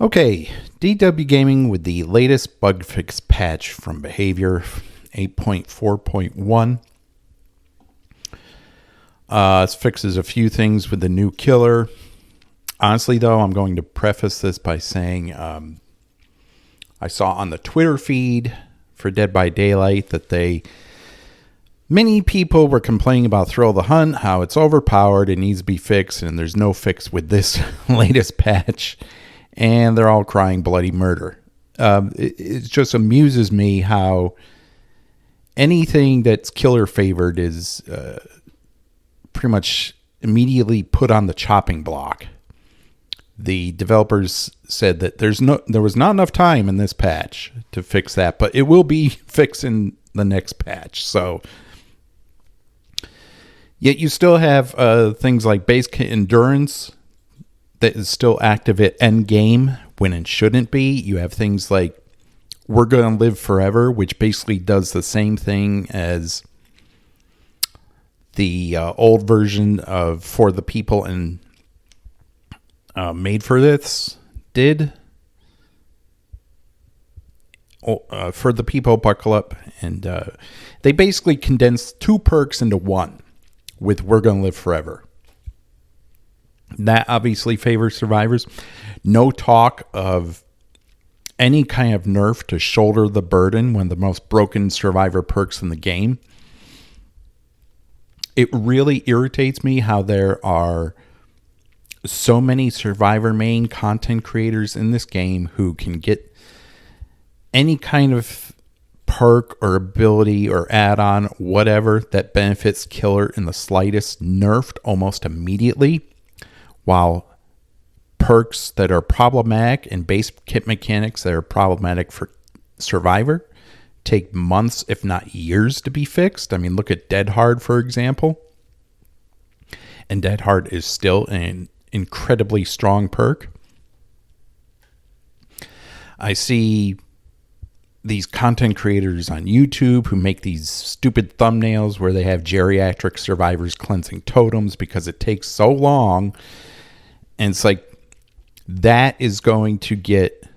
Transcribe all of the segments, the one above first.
Okay, DW Gaming with the latest bug fix patch from BHVR 8.4.1. It fixes a few things with the new killer. Honestly, though, I'm going to preface this by saying I saw on the Twitter feed for Dead by Daylight that many people were complaining about Thrill the Hunt, how it's overpowered, it needs to be fixed, and there's no fix with this latest patch. And they're all crying bloody murder. It just amuses me how anything that's killer favored is pretty much immediately put on the chopping block. The developers said that there was not enough time in this patch to fix that, but it will be fixed in the next patch. So, yet you still have things like base kit endurance that is still active at end game when it shouldn't be. You have things like We're Gonna Live Forever, which basically does the same thing as the old version of For the People and Made for This did. For the People, Buckle Up, and they basically condensed two perks into one with We're Gonna Live Forever. That obviously favors survivors. No talk of any kind of nerf to shoulder the burden, one of the most broken survivor perks in the game. It really irritates me how there are so many survivor main content creators in this game who can get any kind of perk or ability or add-on, whatever, that benefits killer in the slightest nerfed almost immediately, while perks that are problematic and base kit mechanics that are problematic for survivor take months, if not years, to be fixed. I mean, look at Dead Hard, for example. And Dead Hard is still an incredibly strong perk. I see these content creators on YouTube who make these stupid thumbnails where they have geriatric survivors cleansing totems because it takes so long. And it's like, that is going to get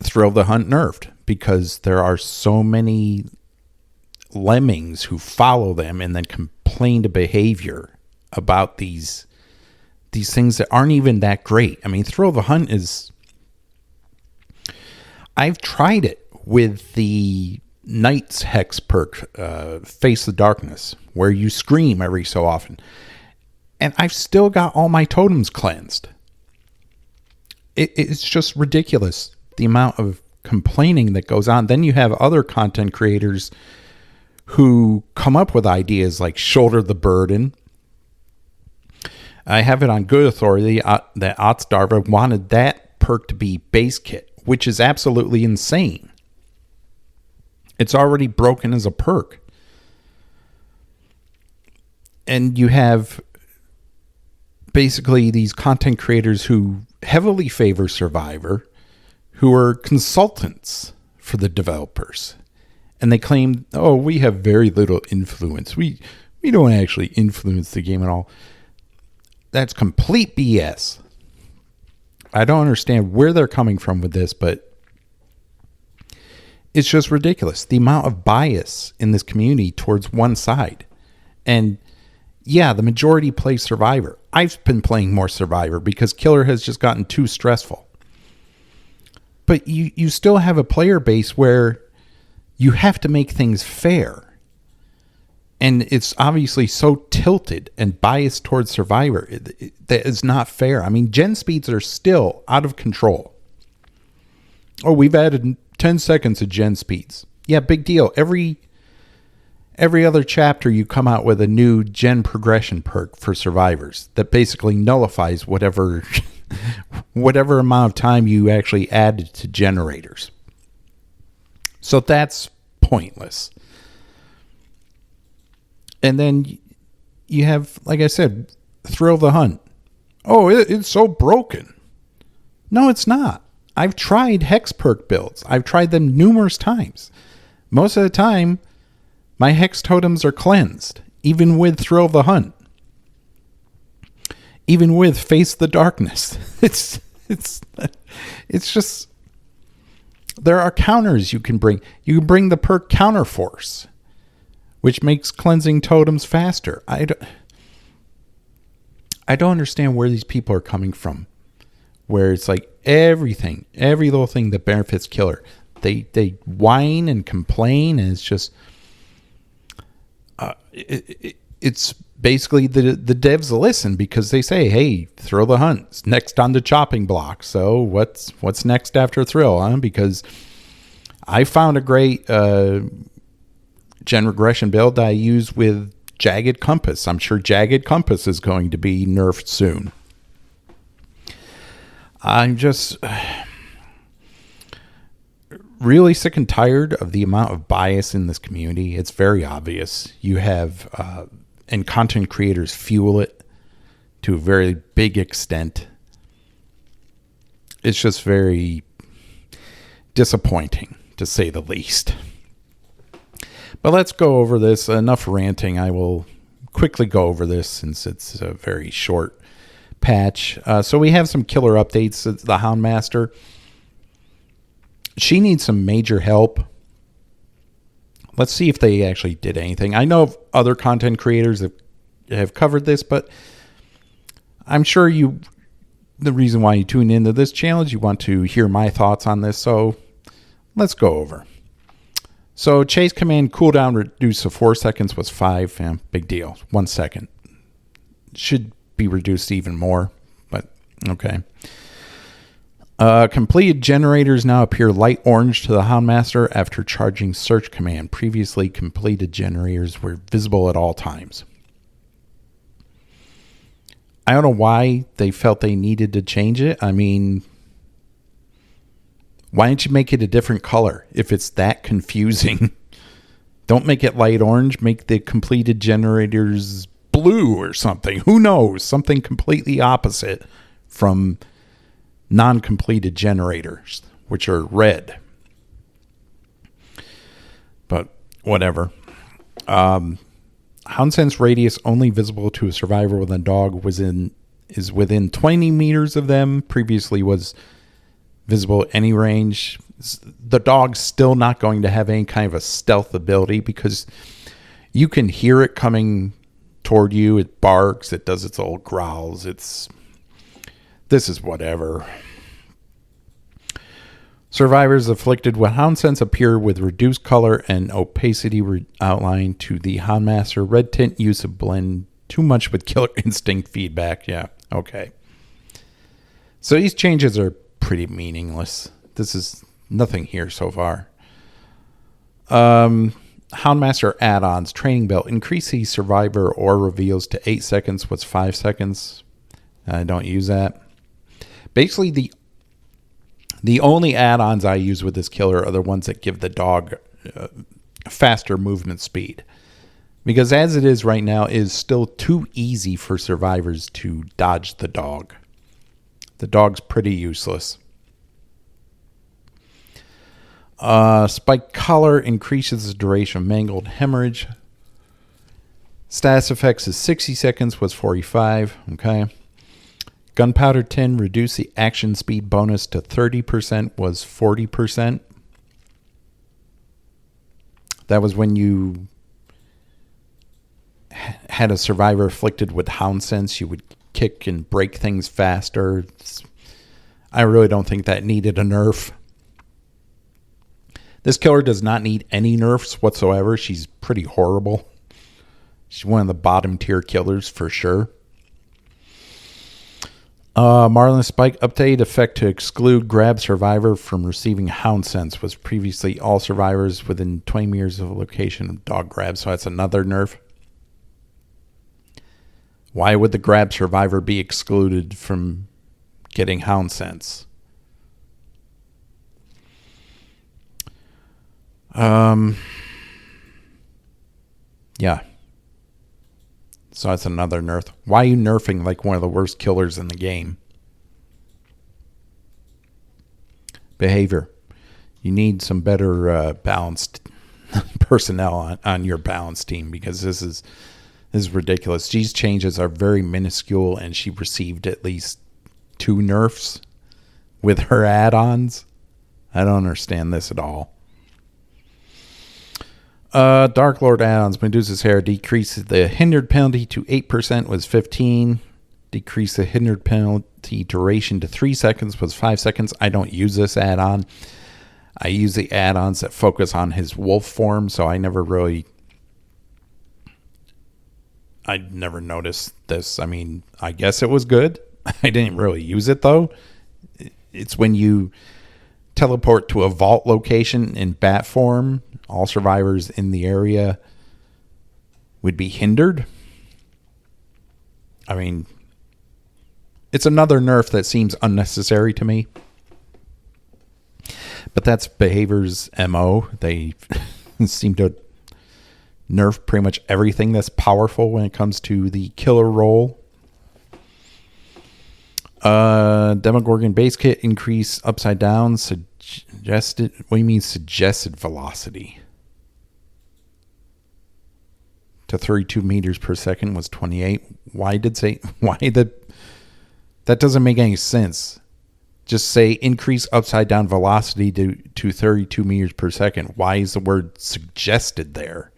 Thrill the Hunt nerfed because there are so many lemmings who follow them and then complain to behavior about these things that aren't even that great. I mean, Thrill the Hunt is... I've tried it with the Knight's Hex perk, Face the Darkness, where you scream every so often. And I've still got all my totems cleansed. It's just ridiculous, the amount of complaining that goes on. Then you have other content creators who come up with ideas like shoulder the burden. I have it on good authority that Otsdarva wanted that perk to be base kit, which is absolutely insane. It's already broken as a perk. And you have basically these content creators who heavily favor survivor, who are consultants for the developers. And they claim, oh, we have very little influence. We don't actually influence the game at all. That's complete BS. I don't understand where they're coming from with this, but it's just ridiculous. The amount of bias in this community towards one side. And yeah, the majority plays Survivor. I've been playing more Survivor because Killer has just gotten too stressful. But you still have a player base where you have to make things fair. And it's obviously so tilted and biased towards Survivor. That is not fair. I mean, gen speeds are still out of control. Oh, we've added 10 seconds of gen speeds. Yeah, big deal. Every other chapter you come out with a new gen progression perk for survivors that basically nullifies whatever amount of time you actually added to generators. So that's pointless. And then you have, like I said, Thrill the Hunt. Oh, it's so broken. No, it's not. I've tried Hex perk builds. I've tried them numerous times. Most of the time, my Hex totems are cleansed, even with Thrill the Hunt. Even with Face the Darkness. It's it's just, there are counters you can bring. You can bring the perk Counter Force, which makes cleansing totems faster. I don't understand where these people are coming from, where it's like every little thing that benefits killer. They whine and complain, and it's just it's basically the devs listen because they say, hey, throw the hunt's next on the chopping block. So what's next after thrill, huh? Because I found a great gen regression build that I use with Jagged Compass. I'm sure Jagged Compass is going to be nerfed soon. I'm just really sick and tired of the amount of bias in this community. It's very obvious. You have, and content creators fuel it to a very big extent. It's just very disappointing, to say the least. But let's go over this. Enough ranting. I will quickly go over this since it's a very short patch. So we have some killer updates. It's the Houndmaster. She needs some major help. Let's see if they actually did anything. I know of other content creators that have covered this, but I'm sure the reason why you tune into this channel is you want to hear my thoughts on this. So let's go over. So chase command cooldown reduced to 4 seconds was 5. Big deal. 1 second. Should be reduced even more, but okay. Completed generators now appear light orange to the Houndmaster after charging search command. Previously completed generators were visible at all times. I don't know why they felt they needed to change it. I mean, why don't you make it a different color if it's that confusing? Don't make it light orange. Make the completed generators blue or something. Who knows? Something completely opposite from non-completed generators, which are red. But whatever. Hound sense radius only visible to a survivor when the dog is within 20 meters of them. Previously was visible at any range. The dog's still not going to have any kind of a stealth ability because you can hear it coming toward you. It barks. It does its old growls. This is whatever. Survivors afflicted with Hound Sense appear with reduced color and opacity outline to the Houndmaster. Red tint use of blend too much with Killer Instinct feedback. Yeah, okay. So these changes are pretty meaningless. This is nothing here so far. Houndmaster add-ons. Training belt. Increase the survivor or reveals to 8 seconds. What's 5 seconds? I don't use that. Basically, the only add-ons I use with this killer are the ones that give the dog faster movement speed. Because as it is right now, it is still too easy for survivors to dodge the dog. The dog's pretty useless. Spike collar increases the duration of mangled hemorrhage. Status effects is 60 seconds, was 45. Okay. Gunpowder tin reduced the action speed bonus to 30%, was 40%. That was when you had a survivor afflicted with Hound Sense. You would kick and break things faster. I really don't think that needed a nerf. This killer does not need any nerfs whatsoever. She's pretty horrible. She's one of the bottom tier killers for sure. Marlin Spike update effect to exclude grab survivor from receiving Hound Sense. Was previously all survivors within 20 meters of a location of dog grab. So that's another nerf. Why would the grab survivor be excluded from getting Hound Sense? Yeah. So that's another nerf. Why are you nerfing like one of the worst killers in the game? Behavior. You need some better balanced personnel on your balance team because this is ridiculous. These changes are very minuscule and she received at least 2 nerfs. with her add-ons. I don't understand this at all. Dark Lord add-ons. Medusa's hair decreases the hindered penalty to 8%, was 15. Decrease the hindered penalty duration to 3 seconds, was 5 seconds. I don't use this add-on. I use the add-ons that focus on his wolf form, so I never noticed this. I mean, I guess it was good. I didn't really use it, though. It's when you teleport to a vault location in bat form, all survivors in the area would be hindered. I mean, it's another nerf that seems unnecessary to me. But that's Behavior's MO. They seem to nerf pretty much everything that's powerful when it comes to the killer role. Demogorgon base kit increase upside down suggested. What do you mean suggested velocity? To 32 meters per second was 28. That doesn't make any sense. Just say increase upside down velocity to 32 meters per second. Why is the word suggested there?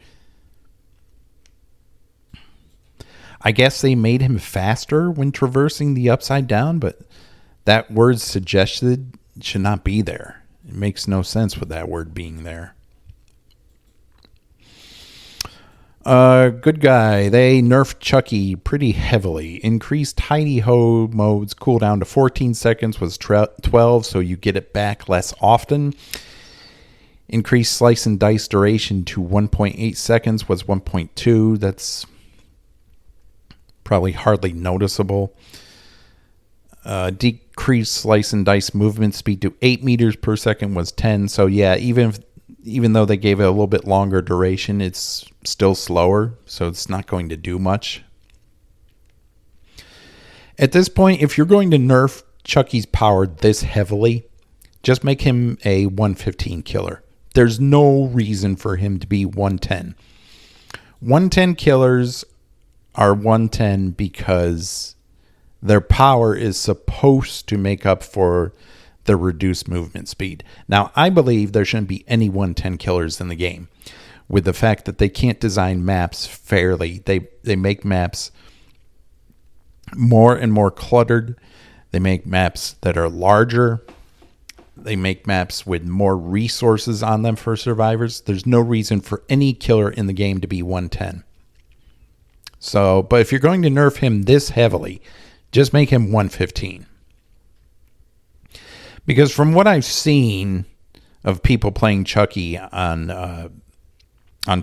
I guess they made him faster when traversing the upside down, but that word suggested should not be there. It makes no sense with that word being there. Good guy. They nerfed Chucky pretty heavily. Increased Tidy Ho mode's cooldown to 14 seconds was 12, so you get it back less often. Increased Slice and Dice duration to 1.8 seconds was 1.2. That's probably hardly noticeable. Decreased Slice and Dice movement speed to 8 meters per second was 10. So yeah, even though they gave it a little bit longer duration, it's still slower, so it's not going to do much. At this point, if you're going to nerf Chucky's power this heavily, just make him a 115 killer. There's no reason for him to be 110. 110 killers are 110 because their power is supposed to make up for the reduced movement speed. Now, I believe there shouldn't be any 110 killers in the game. With the fact that they can't design maps fairly, they make maps more and more cluttered. They make maps that are larger. They make maps with more resources on them for survivors. There's no reason for any killer in the game to be 110. So, but if you're going to nerf him this heavily, just make him 115. Because from what I've seen of people playing Chucky on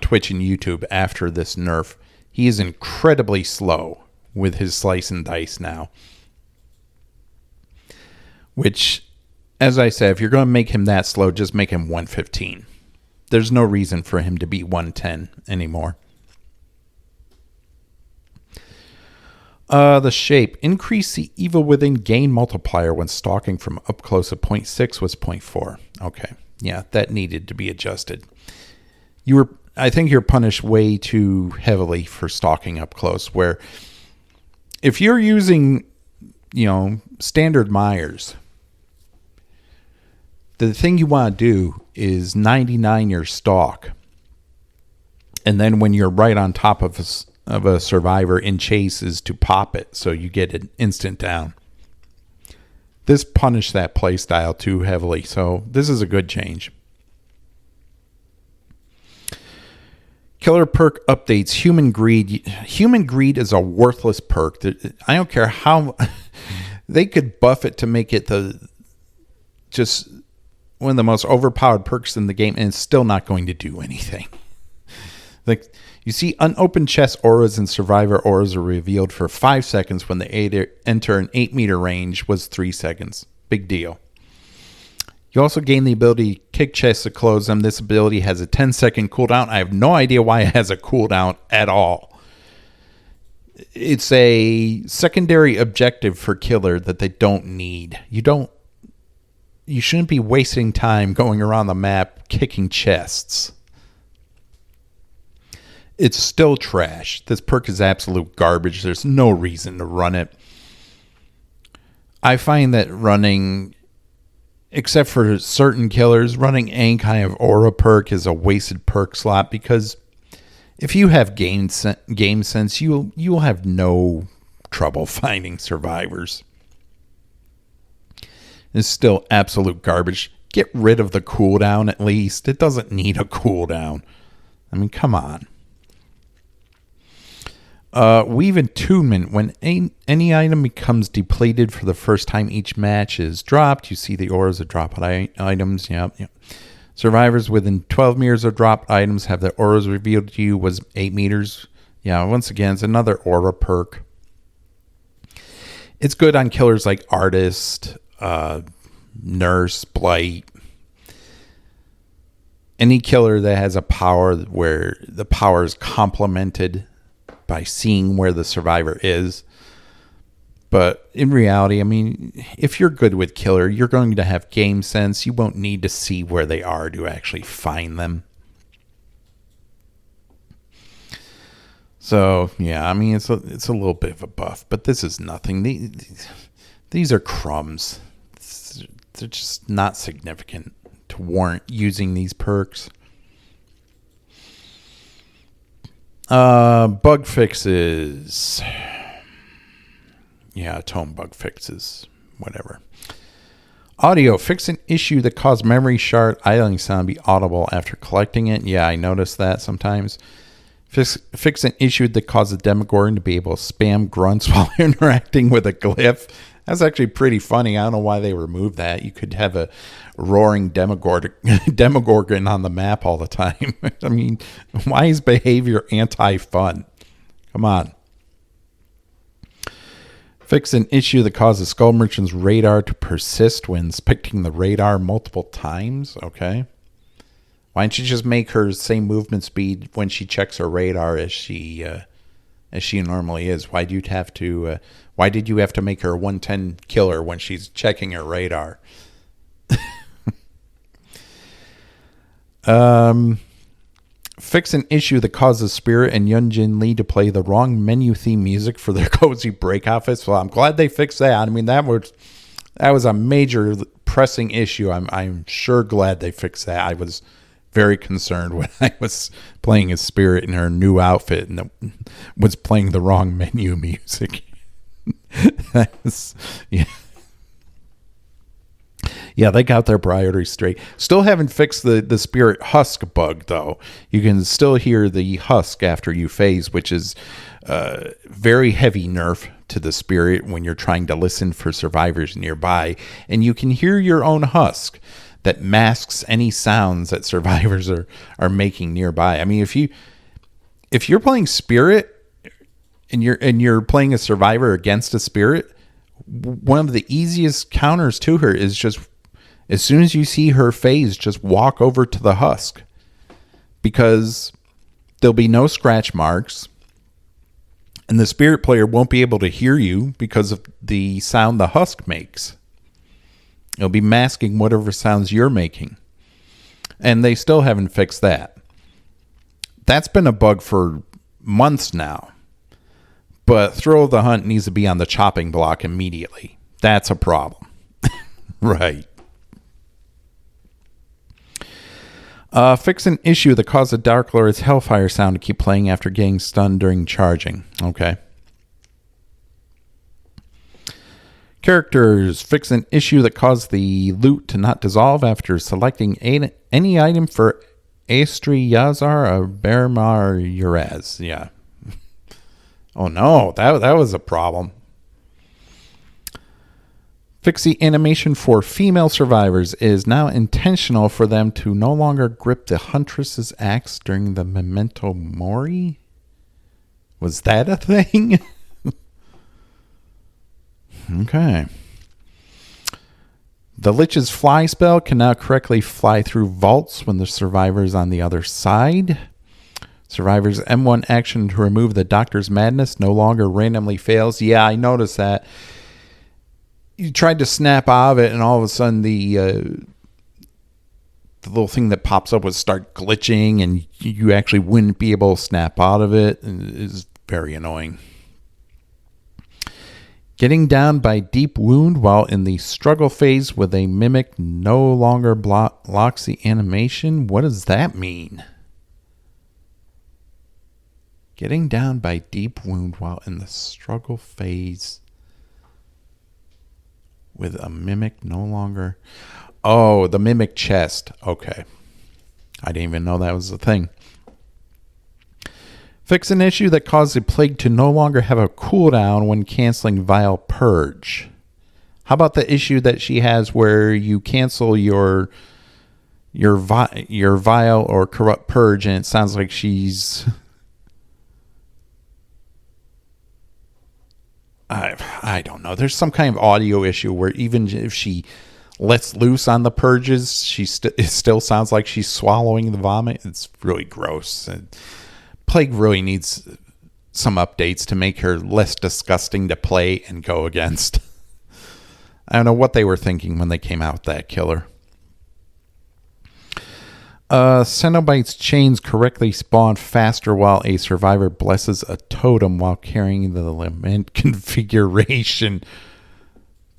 Twitch and YouTube after this nerf, he is incredibly slow with his Slice and Dice now. Which, as I said, if you're going to make him that slow, just make him 115. There's no reason for him to be 110 anymore. The shape. Increase the evil within gain multiplier when stalking from up close of 0.6 was 0.4. Okay. Yeah, that needed to be adjusted. I think you're punished way too heavily for stalking up close, where if you're using, standard Myers, the thing you want to do is 99 your stalk. And then when you're right on top of a survivor in chase is to pop it so you get an instant down. This punished that playstyle too heavily, so this is a good change. Killer perk updates. Human greed. Human greed is a worthless perk. I don't care how they could buff it to make it just one of the most overpowered perks in the game, and it's still not going to do anything. Like, you see, unopened chest auras and survivor auras are revealed for 5 seconds when they enter an 8 meter range was 3 seconds. Big deal. You also gain the ability to kick chests to close them. This ability has a 10-second cooldown. I have no idea why it has a cooldown at all. It's a secondary objective for killer that they don't need. You shouldn't be wasting time going around the map kicking chests. It's still trash. This perk is absolute garbage. There's no reason to run it. I find that running except for certain killers, running any kind of aura perk is a wasted perk slot, because if you have game sense, you'll have no trouble finding survivors. It's still absolute garbage. Get rid of the cooldown at least. It doesn't need a cooldown. I mean, come on. Weave Attunement. When any item becomes depleted for the first time each match is dropped, you see the auras of dropped items. Yep. Survivors within 12 meters of dropped items have the auras revealed to you was 8 meters. Yeah, once again, it's another aura perk. It's good on killers like Artist, Nurse, Blight. Any killer that has a power where the power is complemented by seeing where the survivor is. But in reality, I mean, if you're good with killer, you're going to have game sense. You won't need to see where they are to actually find them. So, yeah, I mean, it's a little bit of a buff, but this is nothing. These are crumbs. They're just not significant to warrant using these perks. Bug fixes. Yeah, tone bug fixes. Whatever. Audio. Fix an issue that caused memory shard idling sound be audible after collecting it. Yeah, I noticed that sometimes. Fix an issue that causes Demogorgon to be able to spam grunts while interacting with a glyph. That's actually pretty funny. I don't know why they removed that. You could have a roaring Demogorgon on the map all the time. I mean, why is behavior anti-fun? Come on. Fix an issue that causes Skull Merchant's radar to persist when inspecting the radar multiple times. Okay. Why don't you just make her same movement speed when she checks her radar as she normally is? Why did you have to make her 110 killer when she's checking her radar? Fix an issue that causes Spirit and Yunjin Lee to play the wrong menu theme music for their cozy break outfits. Well, I'm glad they fixed that. I mean, that was a major pressing issue. I'm sure glad they fixed that. I was very concerned when I was playing as Spirit in her new outfit and was playing the wrong menu music. Yeah. Yeah, they got their priorities straight. Still haven't fixed the Spirit Husk bug, though. You can still hear the Husk after you phase, which is very heavy nerf to the Spirit when you're trying to listen for survivors nearby. And you can hear your own Husk that masks any sounds that survivors are making nearby. I mean, if you're playing Spirit and you're playing a survivor against a Spirit, one of the easiest counters to her is just, as soon as you see her phase, just walk over to the Husk, because there'll be no scratch marks and the Spirit player won't be able to hear you because of the sound the Husk makes. It'll be masking whatever sounds you're making. And they still haven't fixed that. That's been a bug for months now. But Thrill of the Hunt needs to be on the chopping block immediately. That's a problem. Right. Fix an issue that caused the Dark Lord's Hellfire sound to keep playing after getting stunned during charging. Okay. Characters. Fix an issue that caused the loot to not dissolve after selecting any item for Astri Yazar or Bermar Uraz. Yeah. Oh no, that was a problem. Fix the animation for female survivors. It is now intentional for them to no longer grip the Huntress's axe during the Memento Mori. Was that a thing? Okay. The Lich's Fly spell can now correctly fly through vaults when the survivor is on the other side. Survivor's M1 action to remove the Doctor's Madness no longer randomly fails. Yeah, I noticed that. You tried to snap out of it, and all of a sudden the little thing that pops up would start glitching, and you actually wouldn't be able to snap out of it. It is very annoying. Getting down by deep wound while in the struggle phase with a mimic no longer blocks the animation. What does that mean? Getting down by deep wound while in the struggle phase with a mimic no longer... Oh, the mimic chest. Okay. I didn't even know that was a thing. Fix an issue that caused the plague to no longer have a cooldown when canceling Vile Purge. How about the issue that she has where you cancel your Vile or Corrupt Purge and it sounds like she's... I don't know. There's some kind of audio issue where even if she lets loose on the purges, it still sounds like she's swallowing the vomit. It's really gross. Plague really needs some updates to make her less disgusting to play and go against. I don't know what they were thinking when they came out with that killer. Cenobite's chains correctly spawn faster while a survivor blesses a totem while carrying the lament configuration.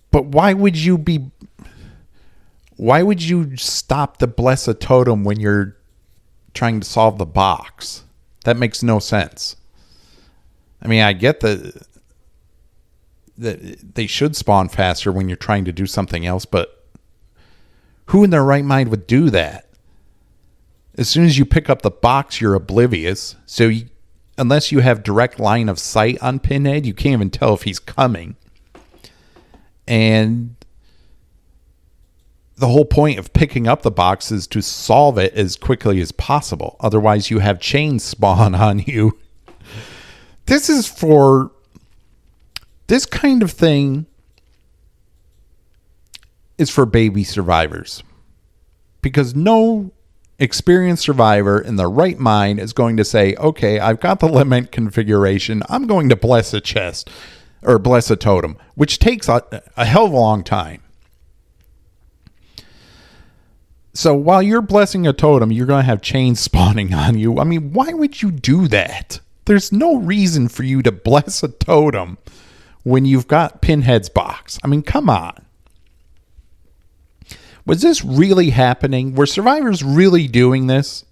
But why would you stop to bless a totem when you're trying to solve the box? That makes no sense. I mean, I get that they should spawn faster when you're trying to do something else, but who in their right mind would do that? As soon as you pick up the box, you're oblivious. So unless you have direct line of sight on Pinhead, you can't even tell if he's coming. And the whole point of picking up the box is to solve it as quickly as possible. Otherwise, you have chains spawn on you. This kind of thing is for baby survivors. Because no experienced survivor in the right mind is going to say, okay, I've got the lament configuration. I'm going to bless a chest or bless a totem, which takes a hell of a long time. So while you're blessing a totem, you're going to have chains spawning on you. I mean, why would you do that? There's no reason for you to bless a totem when you've got Pinhead's box. I mean, come on. Was this really happening? Were survivors really doing this?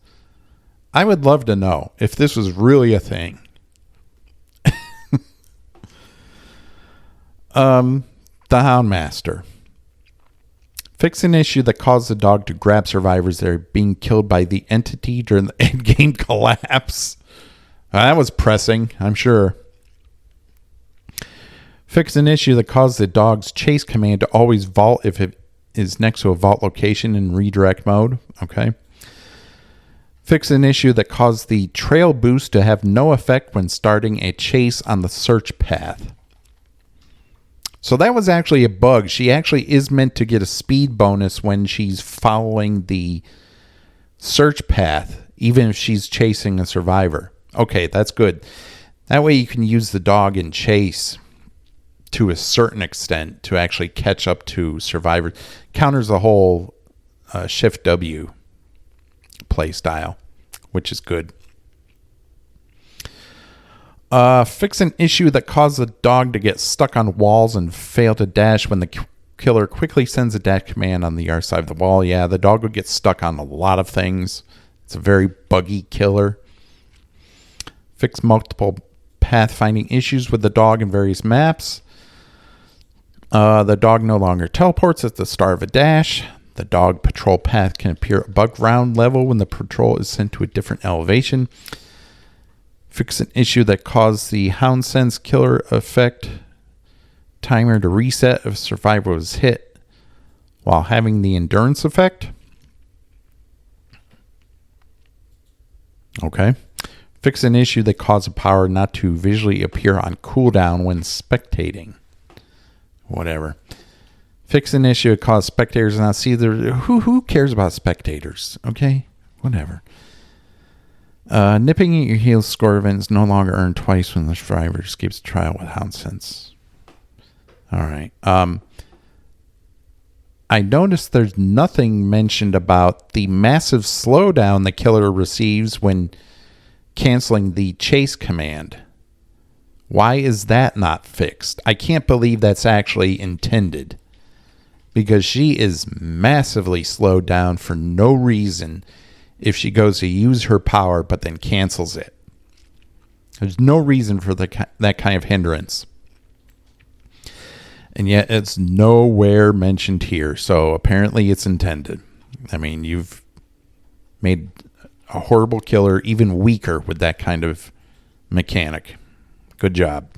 I would love to know if this was really a thing. The Houndmaster. Fix an issue that caused the dog to grab survivors that are being killed by the entity during the endgame collapse. That was pressing, I'm sure. Fix an issue that caused the dog's chase command to always vault if it is next to a vault location in redirect mode. Okay. Fix an issue that caused the trail boost to have no effect when starting a chase on the search path. So that was actually a bug. She actually is meant to get a speed bonus when she's following the search path, even if she's chasing a survivor. Okay, that's good. That way you can use the dog in chase to a certain extent to actually catch up to survivors. Counters the whole Shift W play style, which is good. Fix an issue that caused the dog to get stuck on walls and fail to dash when the killer quickly sends a dash command on the other side of the wall. Yeah, the dog would get stuck on a lot of things. It's a very buggy killer. Fix multiple pathfinding issues with the dog in various maps. The dog no longer teleports at the start of a dash. The dog patrol path can appear above ground level when the patrol is sent to a different elevation. Fix an issue that caused the Hound Sense killer effect timer to reset if a survivor was hit while having the endurance effect. Okay. Fix an issue that caused a power not to visually appear on cooldown when spectating. Whatever. Fix an issue that caused spectators to not see the... Who cares about spectators? Okay? Whatever. Nipping at your heels score events no longer earned twice when the survivor escapes the trial with Hound Sense. Alright. I noticed there's nothing mentioned about the massive slowdown the killer receives when canceling the chase command. Why is that not fixed? I can't believe that's actually intended, because she is massively slowed down for no reason if she goes to use her power but then cancels it. There's no reason for that kind of hindrance. And yet it's nowhere mentioned here. So apparently it's intended. I mean, you've made a horrible killer even weaker with that kind of mechanic. Good job.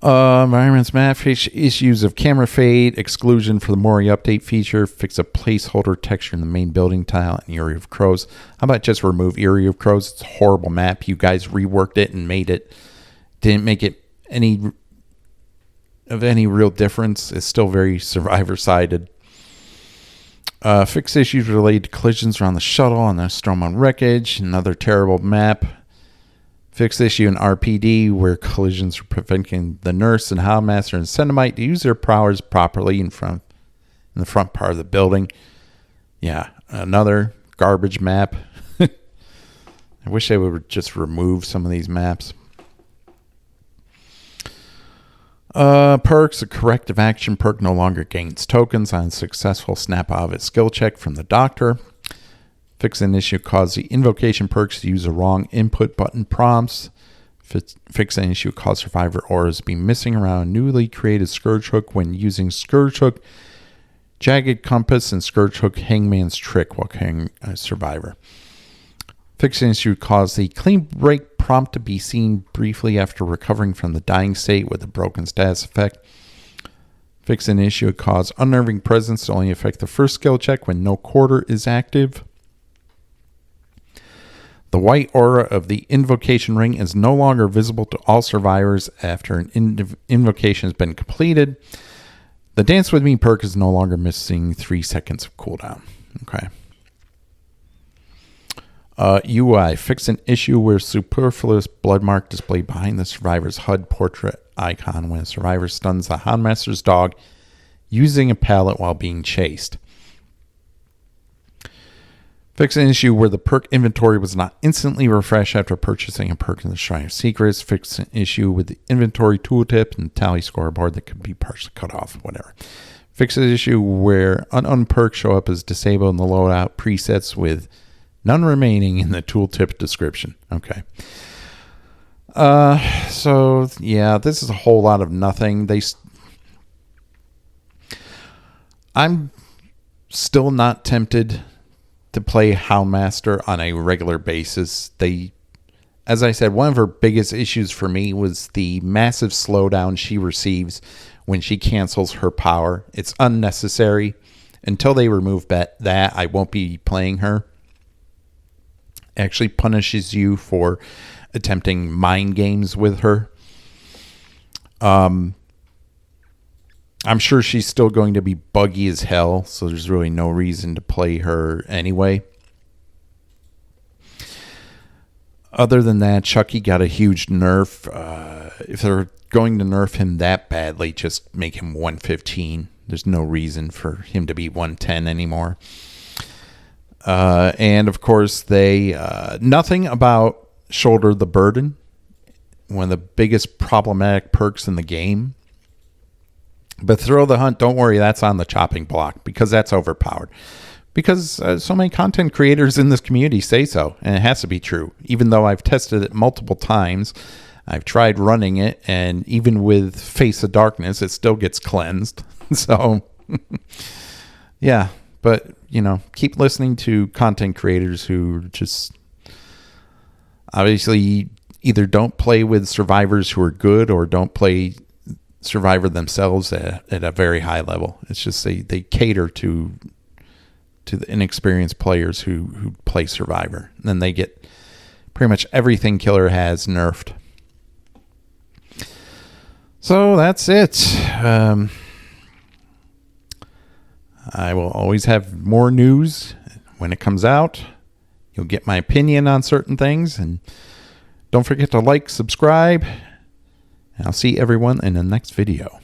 Environments map, fix issues of camera fade, exclusion for the Mori update feature, fix a placeholder texture in the main building tile, and Eyrie of Crows. How about just remove Eyrie of Crows? It's a horrible map. You guys reworked it and didn't make it any real difference. It's still very survivor-sided. Fix issues related to collisions around the shuttle and the Stromon wreckage. Another terrible map. Fix issue in RPD where collisions are preventing the nurse and Houndmaster and Cinnamite to use their powers properly in the front part of the building. Yeah, another garbage map. I wish they would just remove some of these maps. Perks, a corrective action perk no longer gains tokens on successful snap out of its skill check from the doctor. Fix an issue caused the invocation perks to use the wrong input button prompts. Fix an issue caused survivor auras to be missing around a newly created Scourge Hook when using Scourge Hook, Jagged Compass, and Scourge Hook Hangman's Trick while carrying a survivor. Fix an issue caused the clean break prompt to be seen briefly after recovering from the dying state with a broken status effect. Fix an issue caused unnerving presence to only affect the first skill check when no quarter is active. The white aura of the invocation ring is no longer visible to all survivors after an invocation has been completed. The Dance With Me perk is no longer missing 3 seconds of cooldown. Okay. UI. Fix an issue where superfluous blood mark displayed behind the survivor's HUD portrait icon when a survivor stuns the Houndmaster's dog using a pallet while being chased. Fix an issue where the perk inventory was not instantly refreshed after purchasing a perk in the Shrine of Secrets. Fix an issue with the inventory tooltip and tally scoreboard that could be partially cut off, whatever. Fix an issue where unknown perks show up as disabled in the loadout presets with none remaining in the tooltip description. Okay. So, yeah, this is a whole lot of nothing. I'm still not tempted to play Houndmaster on a regular basis. As I said, one of her biggest issues for me was the massive slowdown she receives when she cancels her power. It's unnecessary. Until they remove that, I won't be playing her. Actually punishes you for attempting mind games with her. I'm sure she's still going to be buggy as hell, so there's really no reason to play her anyway. Other than that, Chucky got a huge nerf. If they're going to nerf him that badly, just make him 115. There's no reason for him to be 110 anymore. And of course, they nothing about Shoulder the Burden, one of the biggest problematic perks in the game. But Thrill the Hunt, don't worry, that's on the chopping block because that's overpowered. Because so many content creators in this community say so, and it has to be true. Even though I've tested it multiple times, I've tried running it, and even with Face of Darkness, it still gets cleansed. So, yeah, but, keep listening to content creators who just obviously either don't play with survivors who are good or don't play Survivor themselves at a very high level. It's just they cater to the inexperienced players who play Survivor. And then they get pretty much everything Killer has nerfed. So that's it. I will always have more news when it comes out. You'll get my opinion on certain things. And don't forget to like, subscribe. And I'll see everyone in the next video.